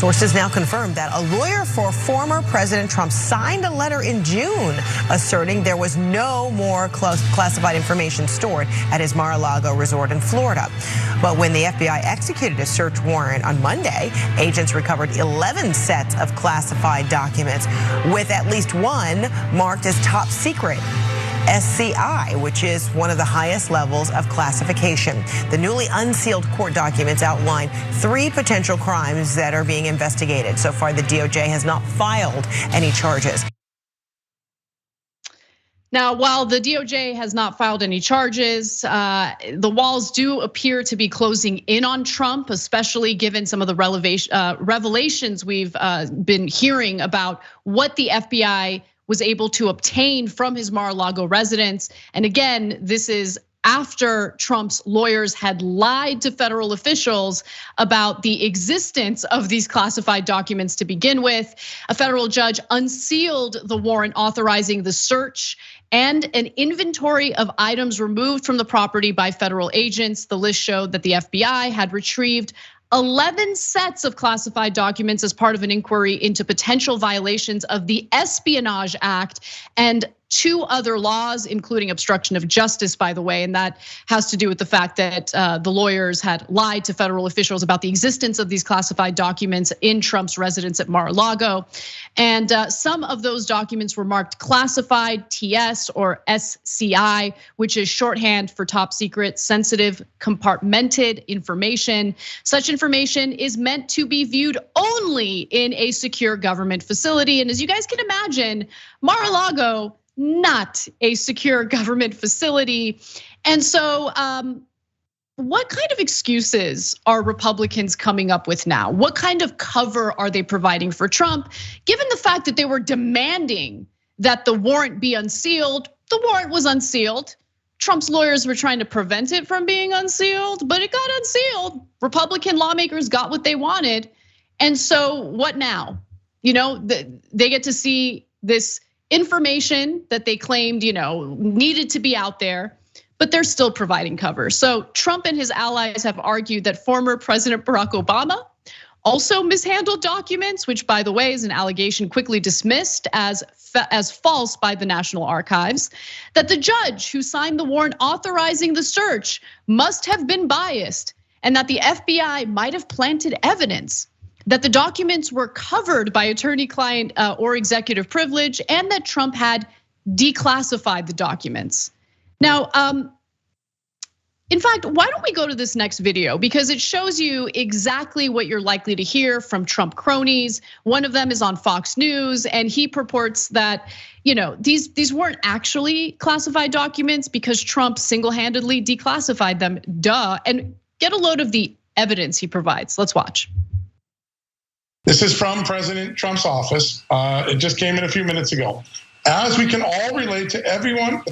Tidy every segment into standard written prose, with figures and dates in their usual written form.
Sources now confirm that a lawyer for former President Trump signed a letter in June asserting there was no more classified information stored at his Mar-a-Lago resort in Florida. But when the FBI executed a search warrant on Monday, agents recovered 11 sets of classified documents, with at least one marked as top secret. SCI, which is one of the highest levels of classification. The newly unsealed court documents outline 3 potential crimes that are being investigated. So far, the DOJ has not filed any charges. Now, while the DOJ has not filed any charges, the walls do appear to be closing in on Trump, especially given some of the revelations we've been hearing about what the FBI was able to obtain from his Mar-a-Lago residence. And again, this is after Trump's lawyers had lied to federal officials about the existence of these classified documents to begin with. A federal judge unsealed the warrant authorizing the search and an inventory of items removed from the property by federal agents. The list showed that the FBI had retrieved 11 sets of classified documents as part of an inquiry into potential violations of the Espionage Act and 2 other laws, including obstruction of justice, by the way. And that has to do with the fact that the lawyers had lied to federal officials about the existence of these classified documents in Trump's residence at Mar-a-Lago. And some of those documents were marked classified, TS or SCI, which is shorthand for top secret, sensitive, compartmented information. Such information is meant to be viewed only in a secure government facility. And as you guys can imagine, Mar-a-Lago, not a secure government facility. And so what kind of excuses are Republicans coming up with now? What kind of cover are they providing for Trump, given the fact that they were demanding that the warrant be unsealed? The warrant was unsealed. Trump's lawyers were trying to prevent it from being unsealed, but it got unsealed. Republican lawmakers got what they wanted. And so what now? You know, they get to see this information that they claimed, needed to be out there, but they're still providing cover. So Trump and his allies have argued that former President Barack Obama also mishandled documents, which, by the way, is an allegation quickly dismissed as false by the National Archives. That the judge who signed the warrant authorizing the search must have been biased, and that the FBI might have planted evidence that the documents were covered by attorney-client or executive privilege, and that Trump had declassified the documents. Now, in fact, why don't we go to this next video? Because it shows you exactly what you're likely to hear from Trump cronies. One of them is on Fox News, and he purports that these weren't actually classified documents because Trump single-handedly declassified them. Duh. And get a load of the evidence he provides. Let's watch. This is from President Trump's office. It just came in a few minutes ago. As we can all relate to, everyone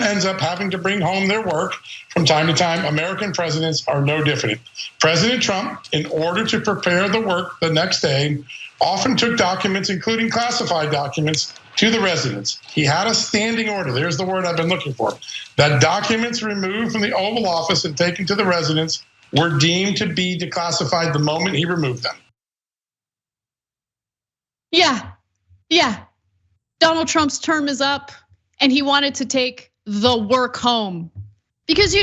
ends up having to bring home their work from time to time. American presidents are no different. President Trump, in order to prepare the work the next day, often took documents, including classified documents, to the residence. He had a standing order. There's the word I've been looking for. That documents removed from the Oval Office and taken to the residence were deemed to be declassified the moment he removed them. Yeah. Donald Trump's term is up, and he wanted to take the work home. Because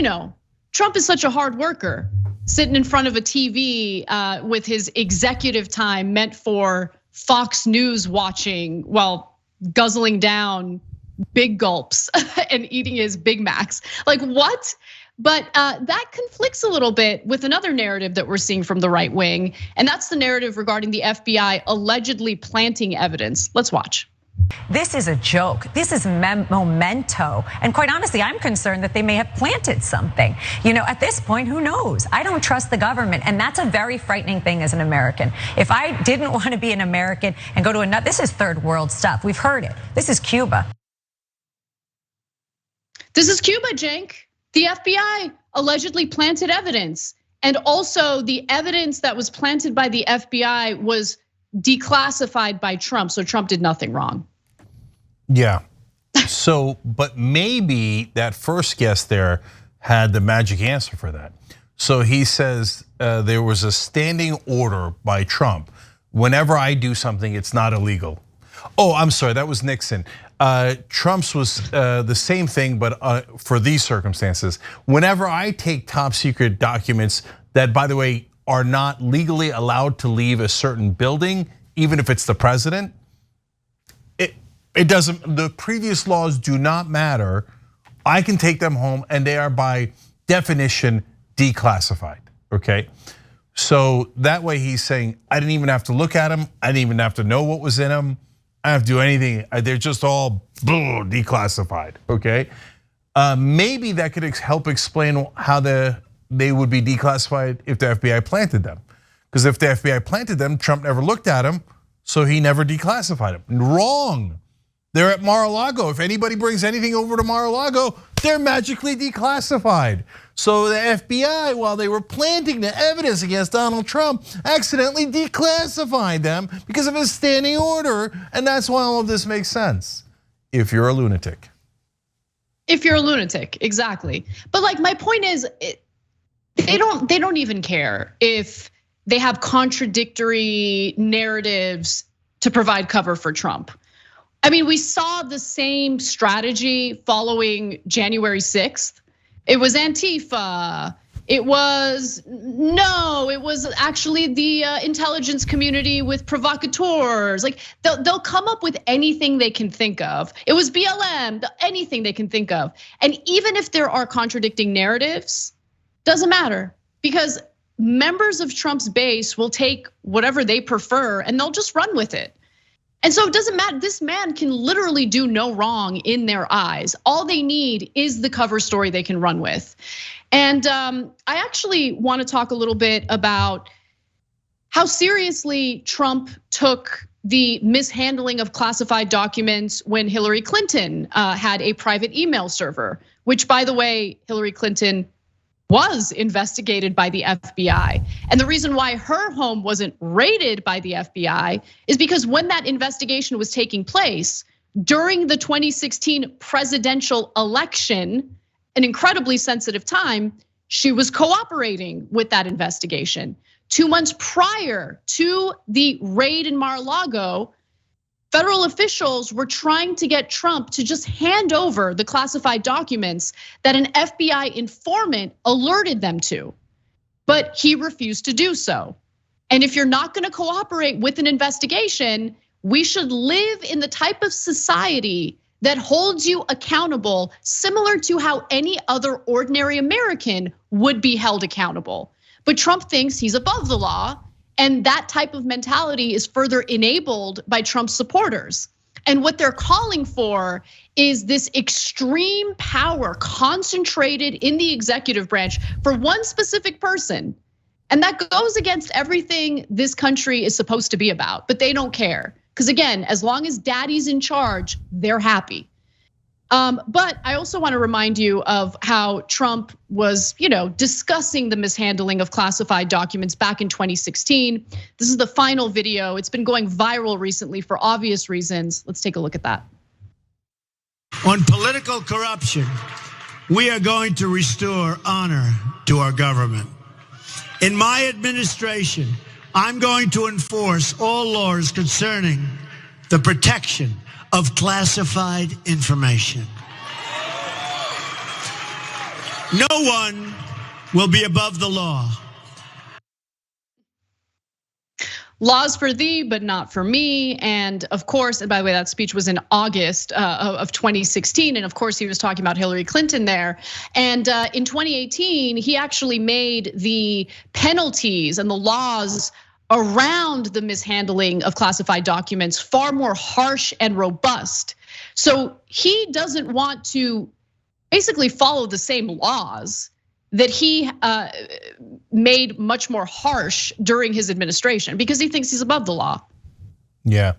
Trump is such a hard worker, sitting in front of a TV with his executive time meant for Fox News watching while guzzling down big gulps and eating his Big Macs. Like what? But that conflicts a little bit with another narrative that we're seeing from the right wing, and that's the narrative regarding the FBI allegedly planting evidence. Let's watch. This is a joke. This is memento. And quite honestly, I'm concerned that they may have planted something. At this point, who knows? I don't trust the government, and that's a very frightening thing as an American. If I didn't want to be an American and go to another, this is third world stuff. We've heard it. This is Cuba. This is Cuba, Cenk. The FBI allegedly planted evidence, and also the evidence that was planted by the FBI was declassified by Trump, so Trump did nothing wrong. Yeah, but maybe that first guest there had the magic answer for that. So he says there was a standing order by Trump. Whenever I do something, it's not illegal. Oh, I'm sorry, that was Nixon. Trump's was the same thing, but for these circumstances. Whenever I take top secret documents that, by the way, are not legally allowed to leave a certain building, even if it's the president, it doesn't, the previous laws do not matter. I can take them home and they are by definition declassified, okay? So that way he's saying, I didn't even have to look at them. I didn't even have to know what was in them. I don't have to do anything. They're just all declassified, okay? Maybe that could help explain how they would be declassified if the FBI planted them. Because if the FBI planted them, Trump never looked at them, so he never declassified them. Wrong. They're at Mar-a-Lago. If anybody brings anything over to Mar-a-Lago, they're magically declassified. So the FBI, while they were planting the evidence against Donald Trump, accidentally declassified them because of his standing order. And that's why all of this makes sense, if you're a lunatic. If you're a lunatic, exactly. But like my point is, they don't even care if they have contradictory narratives to provide cover for Trump. I mean, we saw the same strategy following January 6th. It was Antifa. It was actually the intelligence community with provocateurs. Like they'll come up with anything they can think of. It was BLM, anything they can think of. And even if there are contradicting narratives, doesn't matter, because members of Trump's base will take whatever they prefer and they'll just run with it. And so it doesn't matter, this man can literally do no wrong in their eyes. All they need is the cover story they can run with. And I actually want to talk a little bit about how seriously Trump took the mishandling of classified documents when Hillary Clinton had a private email server, which, by the way, Hillary Clinton was investigated by the FBI. And the reason why her home wasn't raided by the FBI is because when that investigation was taking place during the 2016 presidential election, an incredibly sensitive time, she was cooperating with that investigation. 2 months prior to the raid in Mar-a-Lago, federal officials were trying to get Trump to just hand over the classified documents that an FBI informant alerted them to, but he refused to do so. And if you're not gonna cooperate with an investigation, we should live in the type of society that holds you accountable, similar to how any other ordinary American would be held accountable. But Trump thinks he's above the law, and that type of mentality is further enabled by Trump's supporters. And what they're calling for is this extreme power concentrated in the executive branch for one specific person. And that goes against everything this country is supposed to be about, but they don't care. Because again, as long as daddy's in charge, they're happy. But I also want to remind you of how Trump was, discussing the mishandling of classified documents back in 2016. This is the final video. It's been going viral recently for obvious reasons. Let's take a look at that. On political corruption, we are going to restore honor to our government. In my administration, I'm going to enforce all laws concerning the protection of classified information. No one will be above the law. Laws for thee, but not for me. And of course, and by the way, that speech was in August of 2016. And of course, he was talking about Hillary Clinton there. And in 2018, he actually made the penalties and the laws around the mishandling of classified documents far more harsh and robust. So he doesn't want to basically follow the same laws that he made much more harsh during his administration because he thinks he's above the law. Yeah,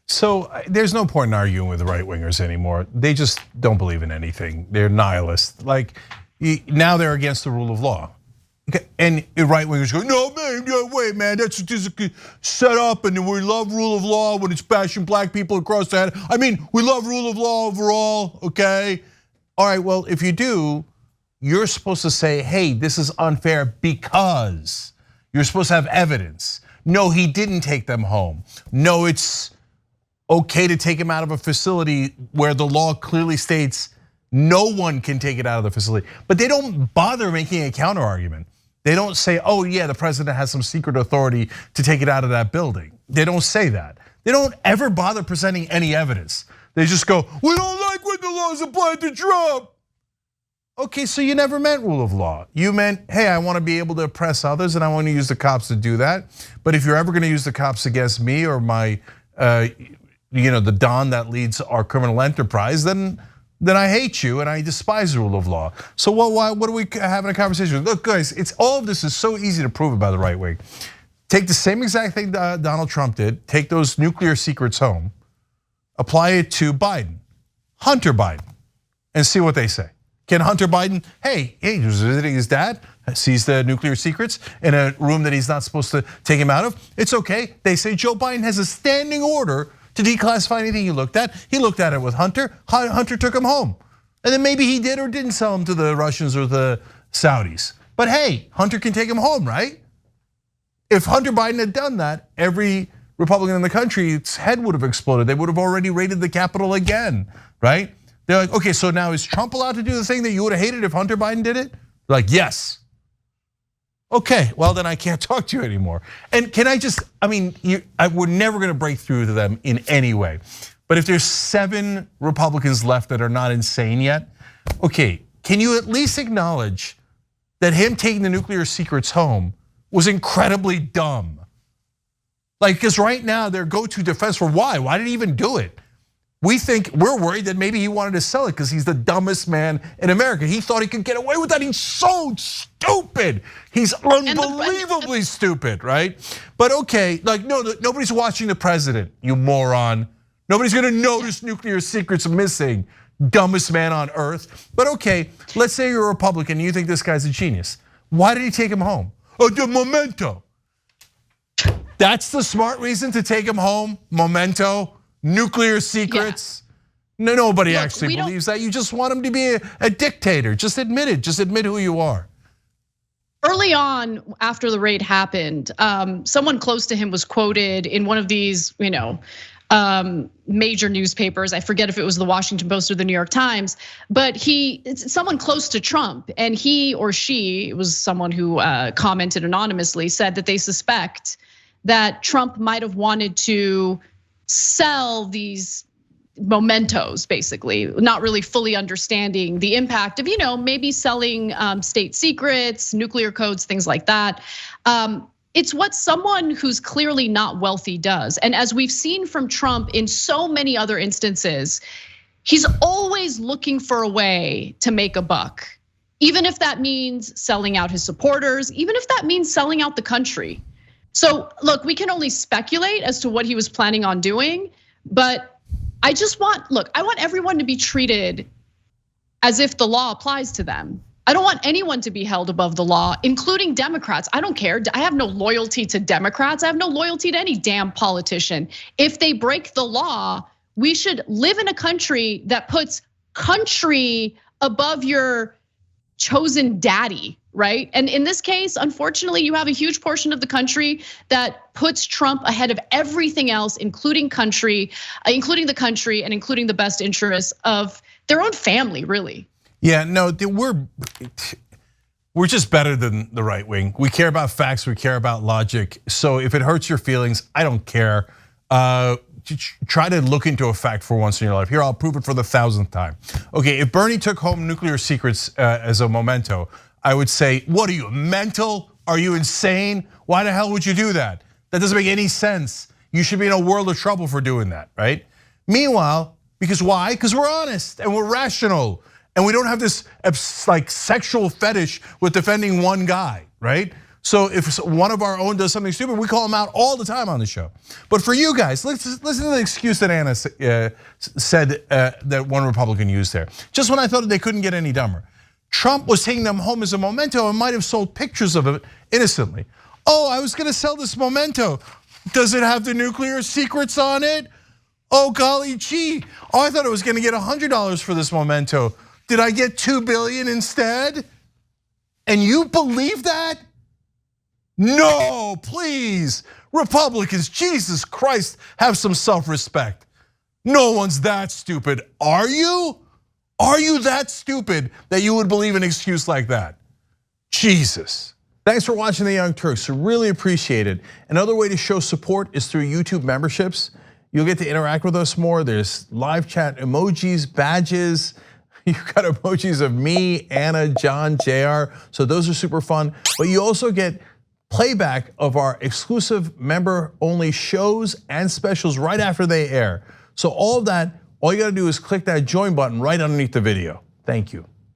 so there's no point in arguing with the right wingers anymore. They just don't believe in anything. They're nihilists. Like now they're against the rule of law. And right wingers go, no man, no wait man, that's just set up, and we love rule of law when it's bashing black people across the head. I mean, we love rule of law overall, okay? All right, well, if you do, you're supposed to say, hey, this is unfair because you're supposed to have evidence. No, he didn't take them home. No, it's okay to take him out of a facility where the law clearly states no one can take it out of the facility. But they don't bother making a counter argument. They don't say, oh yeah, the president has some secret authority to take it out of that building. They don't say that. They don't ever bother presenting any evidence. They just go, we don't like when the law is applied to Trump. Okay, so you never meant rule of law. You meant, hey, I want to be able to oppress others and I want to use the cops to do that. But if you're ever going to use the cops against me or my, the Don that leads our criminal enterprise, then I hate you and I despise the rule of law. So what are we having a conversation? Look, guys, all of this is so easy to prove about the right wing. Take the same exact thing Donald Trump did, take those nuclear secrets home, apply it to Biden, Hunter Biden, and see what they say. Can Hunter Biden, hey, he was visiting his dad, sees the nuclear secrets in a room that he's not supposed to take him out of? It's okay. They say Joe Biden has a standing order to declassify anything he looked at. He looked at it with Hunter. Hunter took him home. And then maybe he did or didn't sell him to the Russians or the Saudis. But hey, Hunter can take him home, right? If Hunter Biden had done that, every Republican in the country's head would have exploded. They would have already raided the Capitol again, right? They're like, okay, so now is Trump allowed to do the thing that you would have hated if Hunter Biden did it? They're like, yes. Okay, well then I can't talk to you anymore. And can I just, we're never gonna break through to them in any way. But if there's 7 Republicans left that are not insane yet, okay, can you at least acknowledge that him taking the nuclear secrets home was incredibly dumb? Like, because right now their go-to defense for why did he even do it? We're worried that maybe he wanted to sell it because he's the dumbest man in America. He thought he could get away with that. He's so stupid. He's unbelievably stupid, right? But okay, like nobody's watching the president, you moron. Nobody's gonna notice nuclear secrets missing, dumbest man on earth. But okay, let's say you're a Republican and you think this guy's a genius. Why did he take him home? Oh, the memento. That's the smart reason to take him home, memento. Nuclear secrets. Yeah. Nobody actually believes that. You just want him to be a dictator. Just admit it. Just admit who you are. Early on, after the raid happened, someone close to him was quoted in one of these, major newspapers. I forget if it was the Washington Post or the New York Times, but it's someone close to Trump, and he or she, it was someone who commented anonymously, said that they suspect that Trump might have wanted to sell these mementos, basically, not really fully understanding the impact of, maybe selling state secrets, nuclear codes, things like that. It's what someone who's clearly not wealthy does. And as we've seen from Trump in so many other instances, he's always looking for a way to make a buck, even if that means selling out his supporters, even if that means selling out the country. So look, we can only speculate as to what he was planning on doing, but I want everyone to be treated as if the law applies to them. I don't want anyone to be held above the law, including Democrats. I don't care. I have no loyalty to Democrats. I have no loyalty to any damn politician. If they break the law, we should live in a country that puts country above your chosen daddy, right? And in this case, unfortunately, you have a huge portion of the country that puts Trump ahead of everything else, including the country and including the best interests of their own family, really. Yeah, no, we're just better than the right wing. We care about facts, we care about logic. So if it hurts your feelings, I don't care. Try to look into a fact for once in your life. Here, I'll prove it for the 1,000th time. Okay, if Bernie took home nuclear secrets as a memento, I would say, what are you, mental? Are you insane? Why the hell would you do that? That doesn't make any sense. You should be in a world of trouble for doing that, right? Meanwhile, because why? Because we're honest and we're rational. And we don't have this like sexual fetish with defending one guy, right? So if one of our own does something stupid, we call him out all the time on the show. But for you guys, listen to the excuse that Anna said that one Republican used there. Just when I thought they couldn't get any dumber. Trump was taking them home as a memento and might have sold pictures of it innocently. Oh, I was gonna sell this memento. Does it have the nuclear secrets on it? Oh, golly gee. Oh, I thought I was gonna get $100 for this memento. Did I get $2 billion instead? And you believe that? No, please. Republicans, Jesus Christ, have some self-respect. No one's that stupid. Are you? Are you that stupid that you would believe an excuse like that? Jesus. Thanks for watching The Young Turks. I really appreciate it. Another way to show support is through YouTube memberships. You'll get to interact with us more. There's live chat emojis, badges. You've got emojis of me, Anna, John, JR. So those are super fun. But you also get playback of our exclusive member-only shows and specials right after they air. So all of that, all you gotta do is click that join button right underneath the video. Thank you.